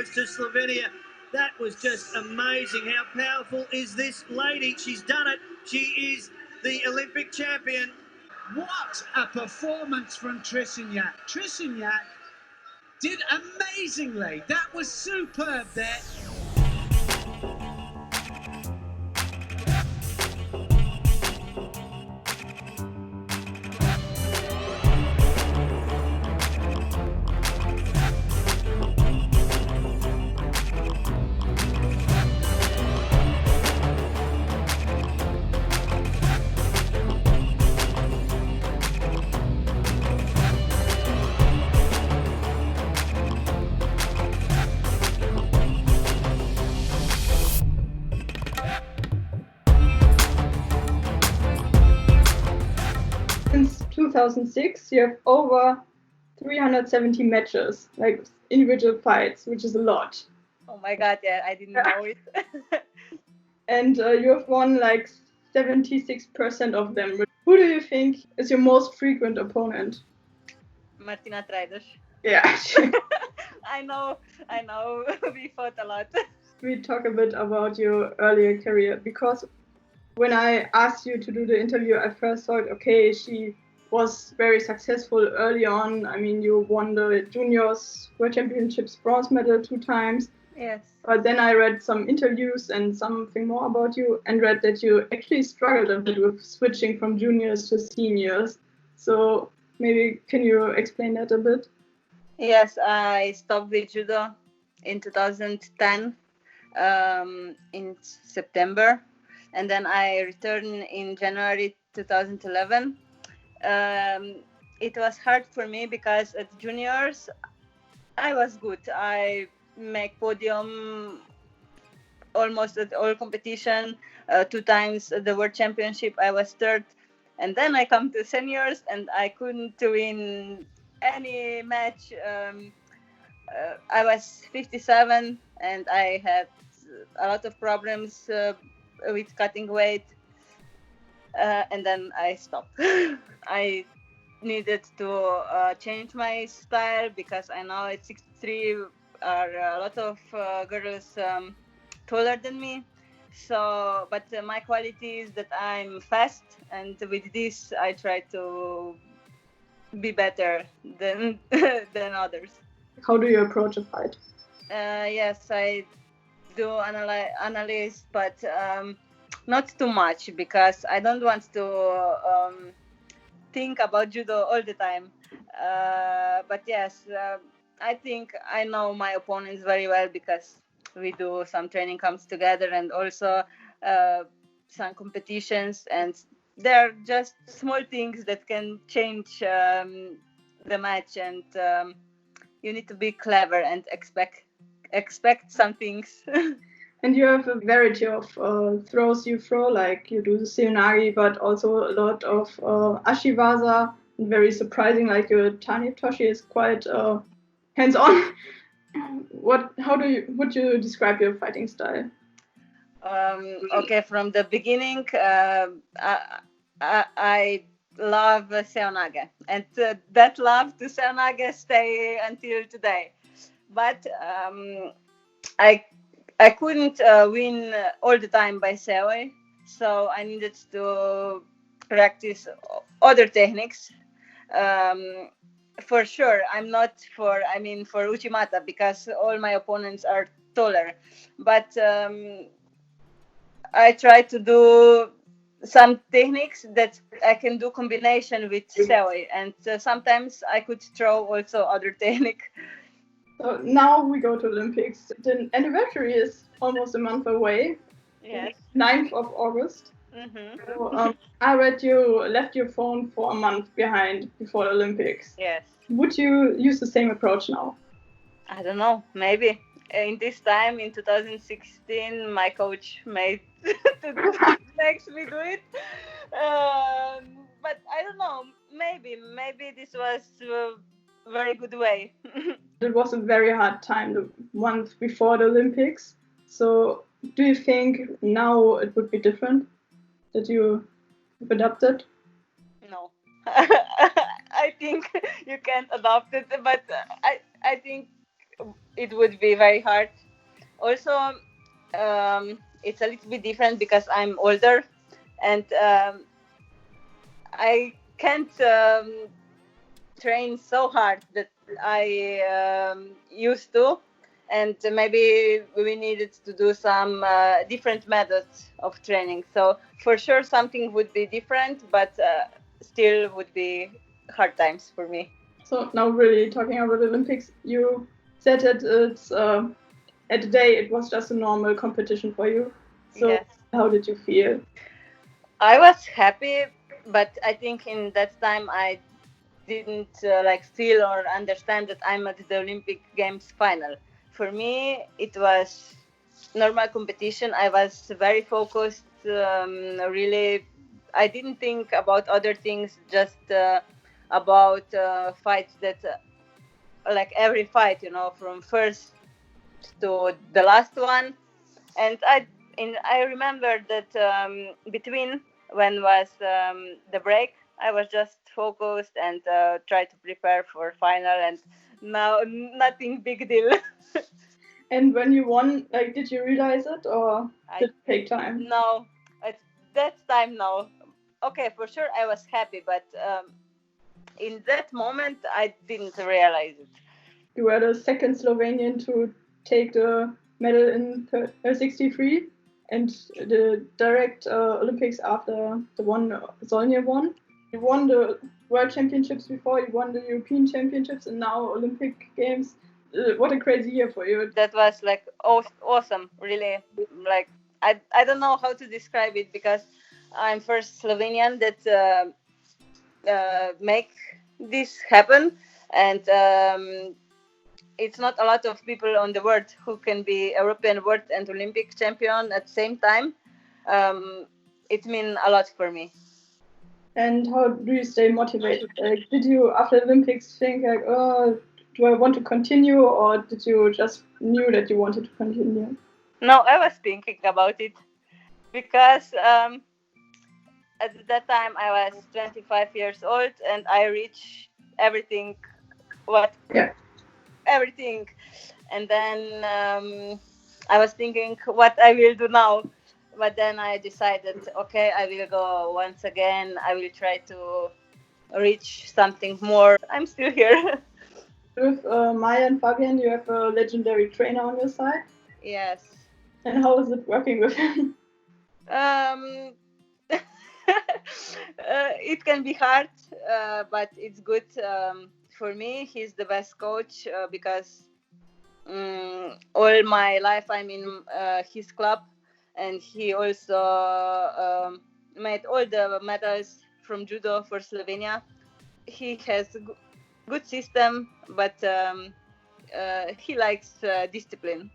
afterwards to Slovenia. That was just amazing. How powerful is this lady? She's done it. She is the Olympic champion. What a performance from Trstenjak. Trstenjak did amazingly. That was superb there. Since 2006, you have over 370 matches, like individual fights, which is a lot. Oh my God, yeah, I didn't know it. And you have won like 76% of them. Who do you think is your most frequent opponent? Tina Trstenjak. Yeah. I know, we fought a lot. We talk a bit about your earlier career, because when I asked you to do the interview, I first thought, okay, she was very successful early on. I mean, you won the Juniors World Championships bronze medal 2 times. Yes. But then I read some interviews and something more about you, and read that you actually struggled a bit with switching from juniors to seniors. So maybe can you explain that a bit? Yes, I stopped with judo in 2010 in September, and then I returned in January 2011. It was hard for me because at juniors I was good. I make podium almost at all competition. 2 times at the World Championship I was third, and then I come to seniors and I couldn't win any match. I was 57 and I had a lot of problems with cutting weight, and then I stopped. I needed to change my style because I know at 63 are a lot of girls taller than me. So, but my quality is that I'm fast, and with this I try to be better than than others. How do you approach a fight? Yes, I do analyze, but not too much, because I don't want to think about judo all the time. But yes, I think I know my opponents very well because we do some training camps together and also some competitions, and they're just small things that can change the match, and you need to be clever and expect some things. And you have a variety of throws you throw, like you do the seonagi, but also a lot of ashiwaza, and very surprising, like your tani toshi is quite hands-on. How would you describe your fighting style? Okay, from the beginning, I love seonage, and that love to seonage stay until today. But I couldn't win all the time by seoi, so I needed to practice other techniques. For sure, I'm not for uchimata, because all my opponents are taller. But I try to do some techniques that I can do combination with seoi, and sometimes I could throw also other technique. So now we go to Olympics. The anniversary is almost a month away. Yes. 9th of August. Mm-hmm. So, I read you left your phone for a month behind before the Olympics. Yes. Would you use the same approach now? I don't know, maybe. In this time, in 2016, my coach made makes me do it. But I don't know, maybe this was a very good way. It was a very hard time, the month before the Olympics. So do you think now it would be different, that you have adapted? No. I think you can't adopt it, but I think it would be very hard. Also, it's a little bit different because I'm older, and I can't train so hard that I used to, and maybe we needed to do some different methods of training. So for sure something would be different, but still would be hard times for me. So now really talking about Olympics, you said that it's at the day it was just a normal competition for you. So Yes. how did you feel? I was happy, but I think in that time I didn't feel or understand that I'm at the Olympic Games final. For me, it was normal competition. I was very focused. Really, I didn't think about other things. Just about fights that, like every fight, from first to the last one. And I remember that between when was the break, I was just focused and tried to prepare for final, and now nothing big deal. And when you won, like, did you realize it or did it take time? No, at that time, no. Okay, for sure I was happy, but in that moment I didn't realize it. You were the second Slovenian to take the medal in 63 and the direct Olympics after the one Sonia won. You won the World Championships before, you won the European Championships, and now Olympic Games. What a crazy year for you. That was like awesome, really. Like I don't know how to describe it because I'm first Slovenian that make this happen, and it's not a lot of people on the world who can be European World and Olympic champion at the same time. It means a lot for me. And how do you stay motivated? Like, did you after the Olympics think like, oh, do I want to continue, or did you just knew that you wanted to continue? No, I was thinking about it because at that time I was 25 years old and I reached everything. Everything, and then I was thinking what I will do now, but then I decided, okay, I will go once again. I will try to reach something more. I'm still here. With Maya and Fabian, you have a legendary trainer on your side. Yes. And how is it working with him? It can be hard, but it's good. For me, he's the best coach because all my life I'm in his club, and he also made all the medals from judo for Slovenia. He has a good system, but he likes discipline.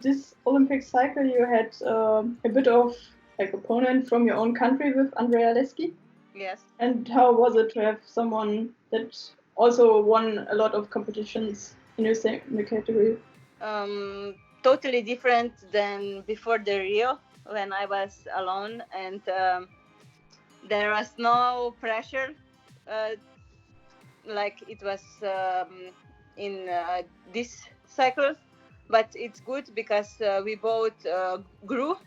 This Olympic cycle, you had a bit of like opponent from your own country with Andrea Leski. Yes. And how was it to have someone that also won a lot of competitions in your same category? Totally different than before the Rio when I was alone, and there was no pressure like it was in this cycle. But it's good because we both grew,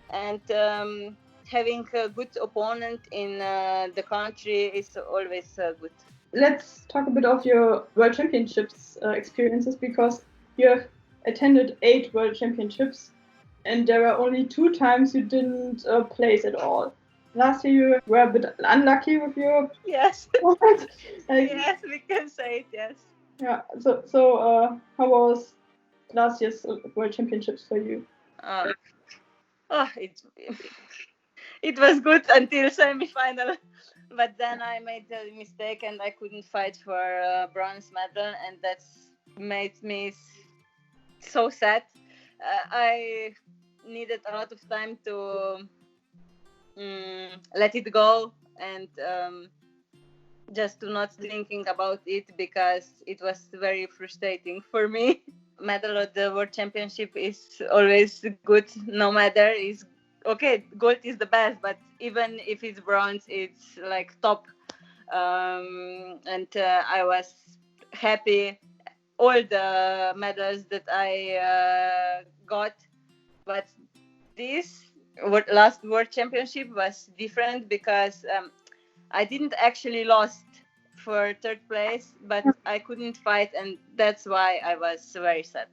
and having a good opponent in the country is always good. Let's talk a bit of your World Championships experiences, because you have attended 8 World Championships and there were only 2 times you didn't place at all. Last year you were a bit unlucky with your Yes. like, Yes, we can say it. Yes. Yeah. So how was last year's World Championships for you? It was good until semi-final, but then I made a mistake and I couldn't fight for a bronze medal, and that's made me so sad. I needed a lot of time to let it go and just to not thinking about it, because it was very frustrating for me. Medal at the World Championship is always good, no matter. Is okay, gold is the best, but even if it's bronze, it's like top. And I was happy all the medals that I got, but this last World Championship was different because I didn't actually lost for third place, but I couldn't fight, and that's why I was very sad.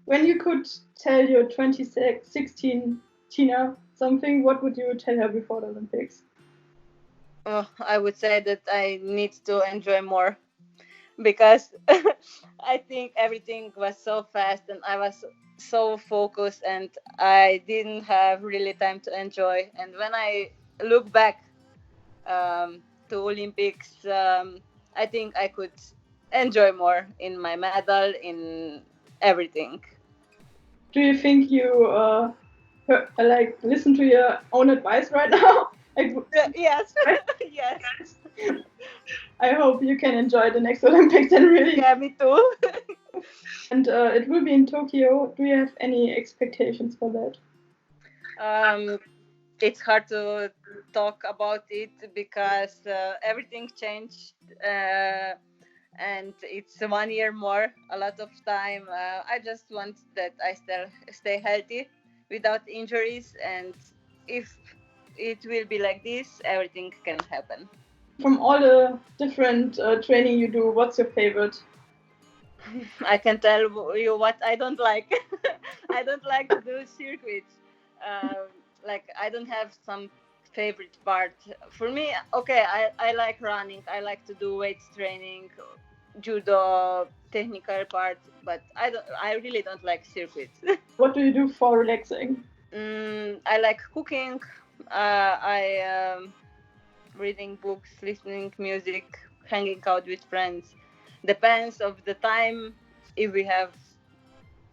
When you could tell your 2016 Tina something, what would you tell her before the Olympics? I would say that I need to enjoy more, because I think everything was so fast and I was so focused and I didn't have really time to enjoy. And when I look back to Olympics, I think I could enjoy more in my medal, in everything. Do you think you listen to your own advice right now? Yes, yes. I hope you can enjoy the next Olympics and really. Yeah, me too. And it will be in Tokyo. Do you have any expectations for that? It's hard to talk about it because everything changed, and it's 1 year more, a lot of time. I just want that I still stay healthy without injuries, and if it will be like this, everything can happen. From all the different training you do, what's your favorite? I can tell you what I don't like. I don't like to do circuits. Like, I don't have some favorite part. For me, okay, I like running. I like to do weights training, judo, technical part, but I really don't like circuits. What do you do for relaxing? I like cooking. I reading books, listening music, hanging out with friends. Depends of the time if we have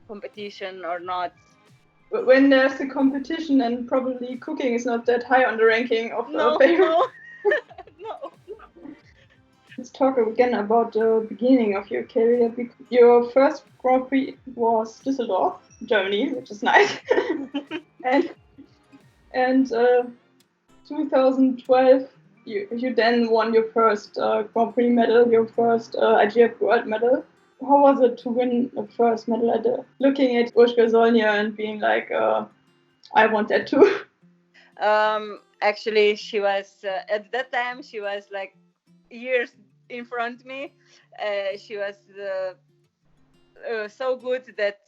competition or not. When there's a competition and probably cooking is not that high on the ranking of No, favorite. no. No. Let's talk again about the beginning of your career. Your first Grand Prix was Düsseldorf, Germany, which is nice. and 2012, you then won your first Grand Prix medal, your first IGF World medal. How was it to win the first medal? Looking at Urška Zolnja and being like, I want that too. Actually, she was at that time. She was like years in front of me. She was so good that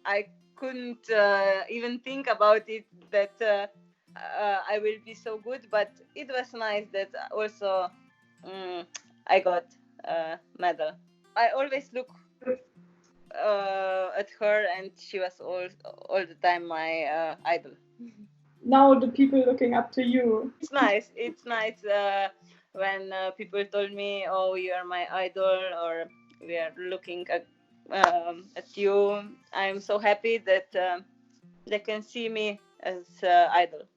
I couldn't even think about it. That I will be so good. But it was nice that also I got a medal. I always look at her, and she was all the time my idol. Now the people looking up to you. It's nice. It's nice when people told me, "Oh, you are my idol," or "We are looking at you." I'm so happy that they can see me as idol.